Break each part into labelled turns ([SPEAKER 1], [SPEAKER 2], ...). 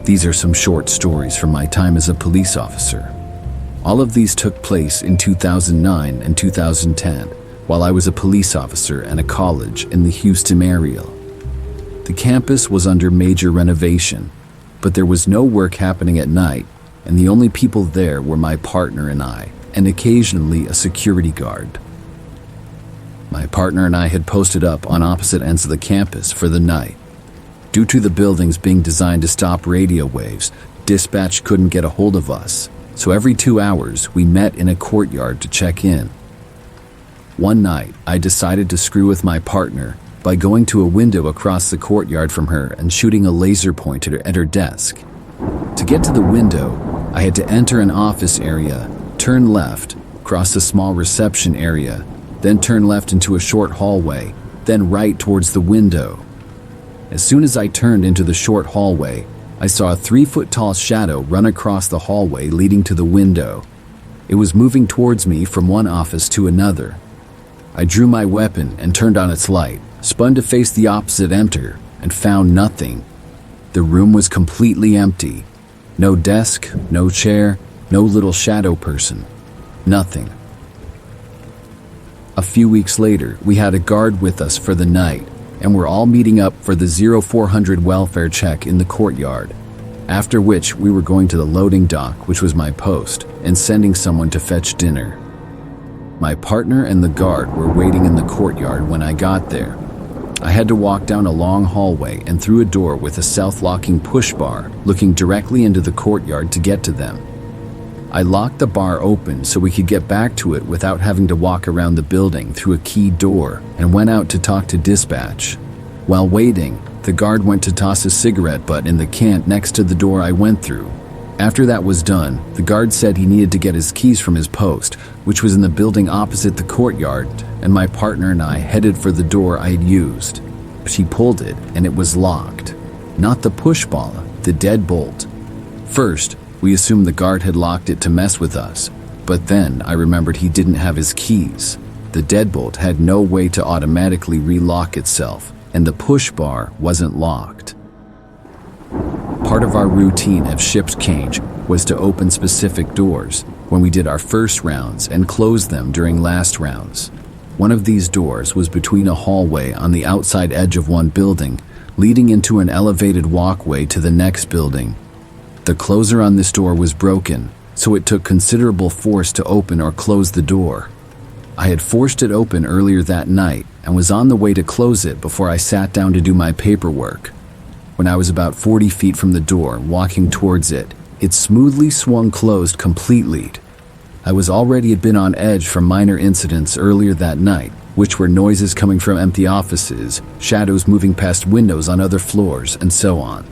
[SPEAKER 1] These are some short stories from my time as a police officer. All of these took place in 2009 and 2010, while I was a police officer at a college in the Houston area. The campus was under major renovation, but there was no work happening at night, and the only people there were my partner and I, and occasionally a security guard. My partner and I had posted up on opposite ends of the campus for the night. Due to the buildings being designed to stop radio waves, dispatch couldn't get a hold of us, so every 2 hours we met in a courtyard to check in. One night, I decided to screw with my partner by going to a window across the courtyard from her and shooting a laser pointer at her desk. To get to the window, I had to enter an office area, turn left, cross a small reception area, then turn left into a short hallway, then right towards the window. As soon as I turned into the short hallway, I saw a 3-foot-tall shadow run across the hallway leading to the window. It was moving towards me from one office to another. I drew my weapon and turned on its light, spun to face the opposite enter, and found nothing. The room was completely empty. No desk, no chair, no little shadow person. Nothing. A few weeks later, we had a guard with us for the night, and we're all meeting up for the 0400 welfare check in the courtyard, after which we were going to the loading dock, which was my post, and sending someone to fetch dinner. My partner and the guard were waiting in the courtyard when I got there. I had to walk down a long hallway and through a door with a self-locking push bar, looking directly into the courtyard to get to them. I locked the bar open so we could get back to it without having to walk around the building through a keyed door, and went out to talk to dispatch. While waiting, the guard went to toss a cigarette butt in the can next to the door I went through. After that was done, the guard said he needed to get his keys from his post, which was in the building opposite the courtyard, and my partner and I headed for the door I had used. She pulled it, and it was locked. Not the push ball, the deadbolt. First, we assumed the guard had locked it to mess with us, but then I remembered he didn't have his keys. The deadbolt had no way to automatically relock itself, and the push bar wasn't locked. Part of our routine at shift change was to open specific doors when we did our first rounds and close them during last rounds. One of these doors was between a hallway on the outside edge of one building, leading into an elevated walkway to the next building. The closer on this door was broken, so it took considerable force to open or close the door. I had forced it open earlier that night and was on the way to close it before I sat down to do my paperwork. When I was about 40 feet from the door, walking towards it, it smoothly swung closed completely. I was already been on edge from minor incidents earlier that night, which were noises coming from empty offices, shadows moving past windows on other floors, and so on.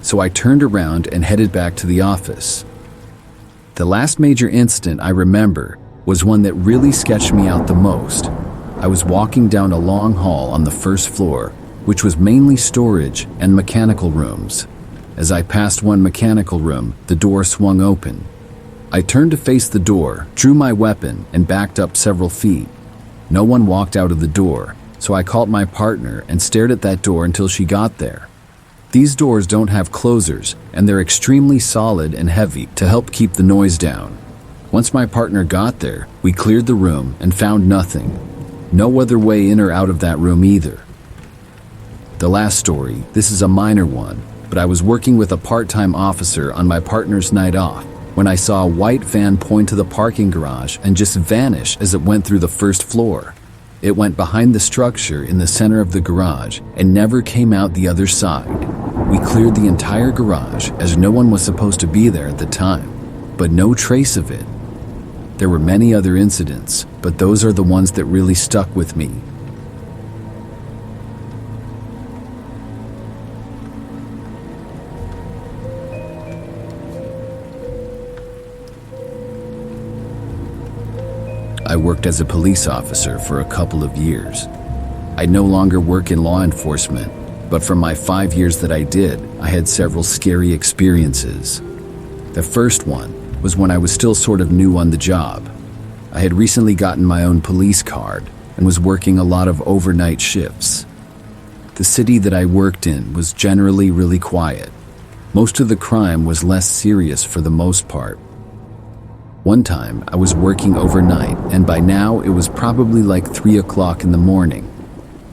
[SPEAKER 1] So I turned around and headed back to the office. The last major incident I remember was one that really sketched me out the most. I was walking down a long hall on the first floor, which was mainly storage and mechanical rooms. As I passed one mechanical room, the door swung open. I turned to face the door, drew my weapon, and backed up several feet. No one walked out of the door, so I called my partner and stared at that door until she got there. These doors don't have closers, and they're extremely solid and heavy to help keep the noise down. Once my partner got there, we cleared the room and found nothing. No other way in or out of that room either. The last story, this is a minor one, but I was working with a part-time officer on my partner's night off when I saw a white van point to the parking garage and just vanish as it went through the first floor. It went behind the structure in the center of the garage and never came out the other side. We cleared the entire garage as no one was supposed to be there at the time, but no trace of it. There were many other incidents, but those are the ones that really stuck with me. I worked as a police officer for a couple of years. I no longer work in law enforcement, but from my 5 years that I did, I had several scary experiences. The first one was when I was still sort of new on the job. I had recently gotten my own police card and was working a lot of overnight shifts. The city that I worked in was generally really quiet. Most of the crime was less serious for the most part. One time, I was working overnight, and by now it was probably like 3 o'clock in the morning.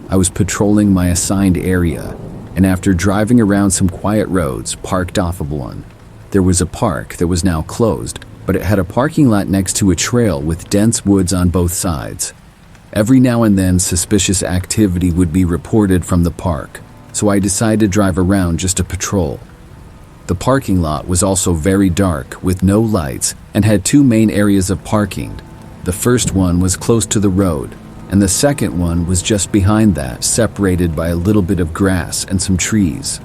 [SPEAKER 1] I was patrolling my assigned area, and after driving around some quiet roads, parked off of one. There was a park that was now closed, but it had a parking lot next to a trail with dense woods on both sides. Every now and then, suspicious activity would be reported from the park, so I decided to drive around just to patrol. The parking lot was also very dark, with no lights, and had 2 main areas of parking. The first one was close to the road, and the second one was just behind that, separated by a little bit of grass and some trees.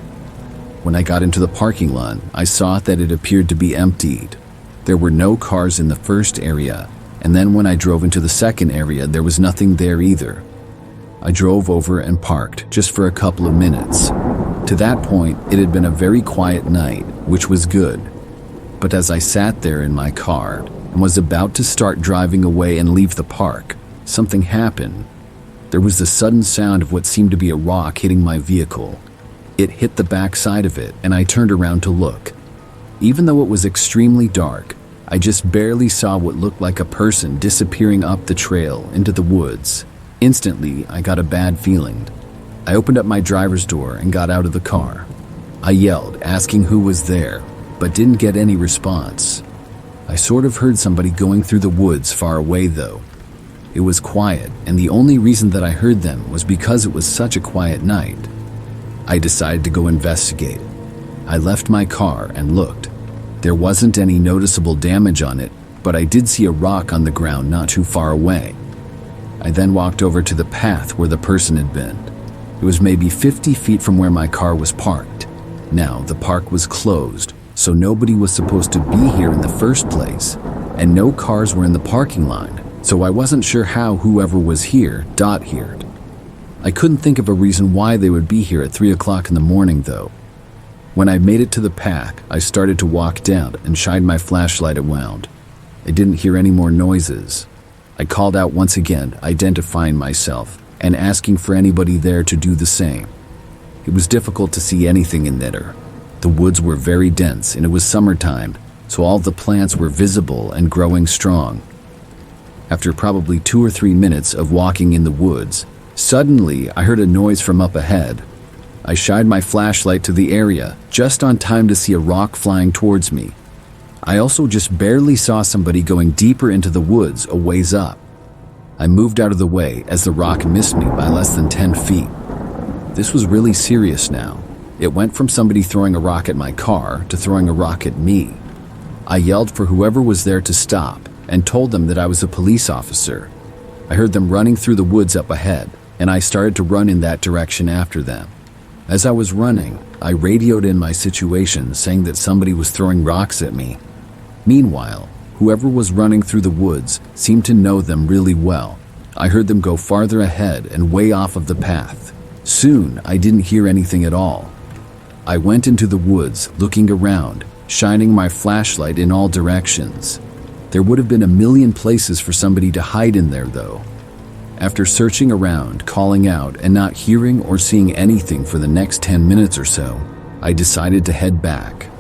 [SPEAKER 1] When I got into the parking lot, I saw that it appeared to be emptied. There were no cars in the first area, and then when I drove into the second area, there was nothing there either. I drove over and parked just for a couple of minutes. To that point, it had been a very quiet night, which was good. But as I sat there in my car and was about to start driving away and leave the park, something happened. There was the sudden sound of what seemed to be a rock hitting my vehicle. It hit the back side of it, and I turned around to look. Even though it was extremely dark, I just barely saw what looked like a person disappearing up the trail into the woods. Instantly, I got a bad feeling. I opened up my driver's door and got out of the car. I yelled, asking who was there, but didn't get any response. I sort of heard somebody going through the woods far away though. It was quiet, and the only reason that I heard them was because it was such a quiet night. I decided to go investigate. I left my car and looked. There wasn't any noticeable damage on it, but I did see a rock on the ground not too far away. I then walked over to the path where the person had been. It was maybe 50 feet from where my car was parked. Now, the park was closed, so nobody was supposed to be here in the first place, and no cars were in the parking lot, so I wasn't sure how whoever was here got here. I couldn't think of a reason why they would be here at 3 o'clock in the morning though. When I made it to the path, I started to walk down and shined my flashlight around. I didn't hear any more noises. I called out once again, identifying myself and asking for anybody there to do the same. It was difficult to see anything in there. The woods were very dense and it was summertime, so all the plants were visible and growing strong. After probably 2 or 3 minutes of walking in the woods, suddenly I heard a noise from up ahead. I shined my flashlight to the area, just on time to see a rock flying towards me. I also just barely saw somebody going deeper into the woods a ways up. I moved out of the way as the rock missed me by less than 10 feet. This was really serious now. It went from somebody throwing a rock at my car to throwing a rock at me. I yelled for whoever was there to stop and told them that I was a police officer. I heard them running through the woods up ahead, and I started to run in that direction after them. As I was running, I radioed in my situation saying that somebody was throwing rocks at me. Meanwhile, whoever was running through the woods seemed to know them really well. I heard them go farther ahead and way off of the path. Soon, I didn't hear anything at all. I went into the woods, looking around, shining my flashlight in all directions. There would have been a million places for somebody to hide in there, though. After searching around, calling out, and not hearing or seeing anything for the next 10 minutes or so, I decided to head back.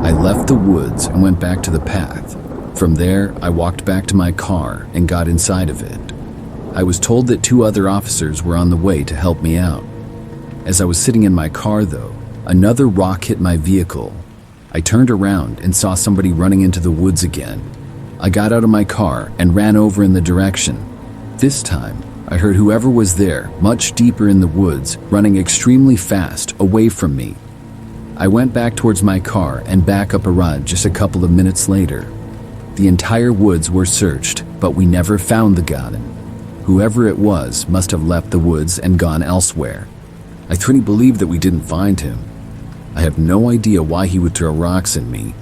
[SPEAKER 1] I left the woods and went back to the path. From there, I walked back to my car and got inside of it. I was told that 2 other officers were on the way to help me out. As I was sitting in my car, though, another rock hit my vehicle. I turned around and saw somebody running into the woods again. I got out of my car and ran over in the direction. This time, I heard whoever was there, much deeper in the woods, running extremely fast away from me. I went back towards my car and back up a rod just a couple of minutes later. The entire woods were searched, but we never found the guy. Whoever it was must have left the woods and gone elsewhere. I couldn't believe that we didn't find him. I have no idea why he would throw rocks at me.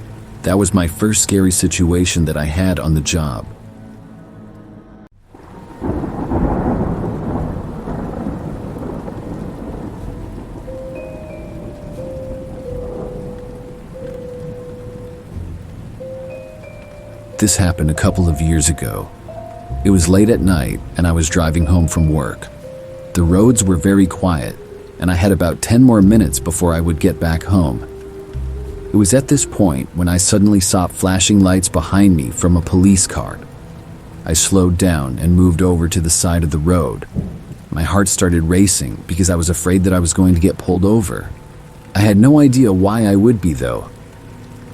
[SPEAKER 1] That was my first scary situation that I had on the job. This happened a couple of years ago. It was late at night and I was driving home from work. The roads were very quiet and I had about 10 more minutes before I would get back home. It was at this point when I suddenly saw flashing lights behind me from a police car. I slowed down and moved over to the side of the road. My heart started racing because I was afraid that I was going to get pulled over. I had no idea why I would be, though.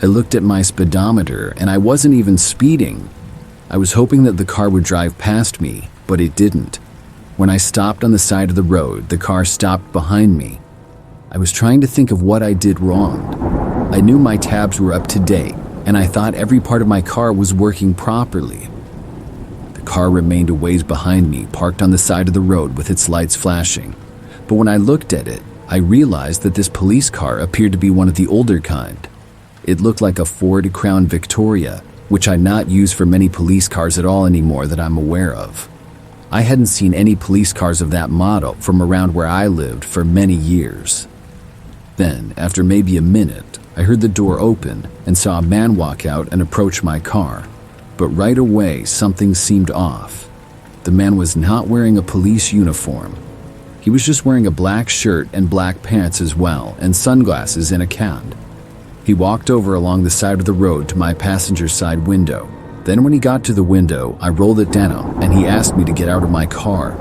[SPEAKER 1] I looked at my speedometer and I wasn't even speeding. I was hoping that the car would drive past me, but it didn't. When I stopped on the side of the road, the car stopped behind me. I was trying to think of what I did wrong. I knew my tabs were up to date, and I thought every part of my car was working properly. The car remained a ways behind me, parked on the side of the road with its lights flashing. But when I looked at it, I realized that this police car appeared to be one of the older kind. It looked like a Ford Crown Victoria, which I not use for many police cars at all anymore that I'm aware of. I hadn't seen any police cars of that model from around where I lived for many years. Then, after maybe a minute, I heard the door open and saw a man walk out and approach my car. But right away, something seemed off. The man was not wearing a police uniform. He was just wearing a black shirt and black pants as well, and sunglasses and a cap. He walked over along the side of the road to my passenger side window. Then when he got to the window, I rolled it down and he asked me to get out of my car.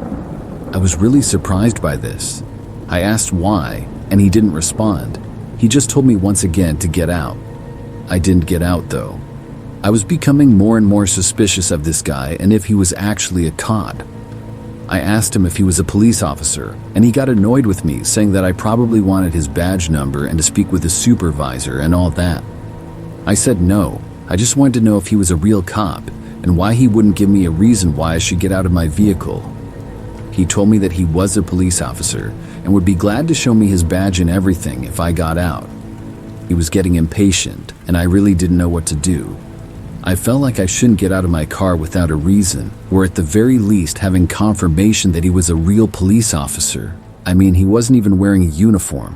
[SPEAKER 1] I was really surprised by this. I asked why, and he didn't respond. He just told me once again to get out. I didn't get out though. I was becoming more and more suspicious of this guy and if he was actually a cop. I asked him if he was a police officer, and he got annoyed with me, saying that I probably wanted his badge number and to speak with his supervisor and all that. I said no, I just wanted to know if he was a real cop and why he wouldn't give me a reason why I should get out of my vehicle. He told me that he was a police officer and would be glad to show me his badge and everything if I got out. He was getting impatient, and I really didn't know what to do. I felt like I shouldn't get out of my car without a reason, or at the very least having confirmation that he was a real police officer. I mean, he wasn't even wearing a uniform.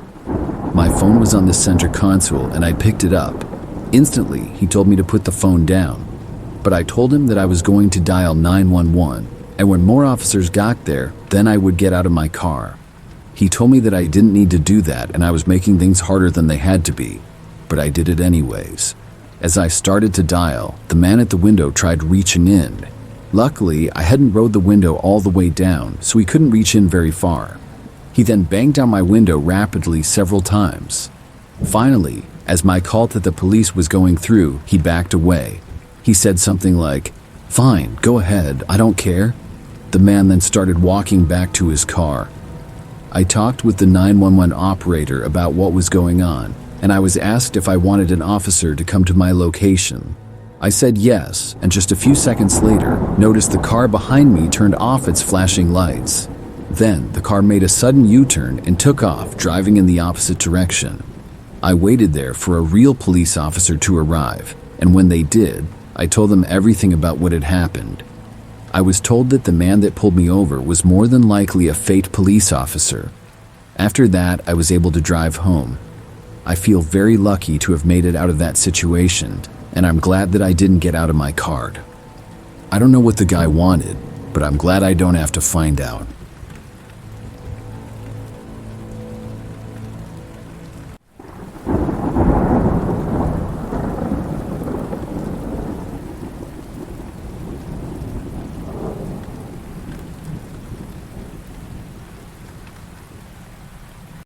[SPEAKER 1] My phone was on the center console and I picked it up. Instantly, he told me to put the phone down. But I told him that I was going to dial 911, and when more officers got there, then I would get out of my car. He told me that I didn't need to do that and I was making things harder than they had to be, but I did it anyways. As I started to dial, the man at the window tried reaching in. Luckily, I hadn't rolled the window all the way down, so he couldn't reach in very far. He then banged down my window rapidly several times. Finally, as my call to the police was going through, he backed away. He said something like, "Fine, go ahead, I don't care." The man then started walking back to his car. I talked with the 911 operator about what was going on, and I was asked if I wanted an officer to come to my location. I said yes, and just a few seconds later, noticed the car behind me turned off its flashing lights. Then, the car made a sudden U-turn and took off, driving in the opposite direction. I waited there for a real police officer to arrive, and when they did, I told them everything about what had happened. I was told that the man that pulled me over was more than likely a fake police officer. After that, I was able to drive home. I feel very lucky to have made it out of that situation, and I'm glad that I didn't get out of my car. I don't know what the guy wanted, but I'm glad I don't have to find out.